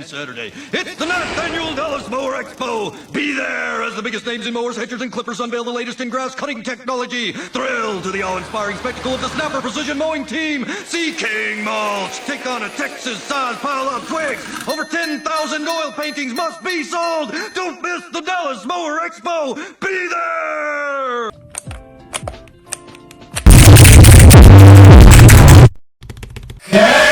Saturday. It's the 9th annual Dallas Mower Expo. Be there as the biggest names in mowers, hedgers, and clippers unveil the latest in grass cutting technology. Thrill to the awe-inspiring spectacle of the Snapper Precision Mowing Team. See King Mulch take on a Texas-sized pile of twigs. Over 10,000 oil paintings must be sold. Don't miss the Dallas Mower Expo. Be there! Yeah!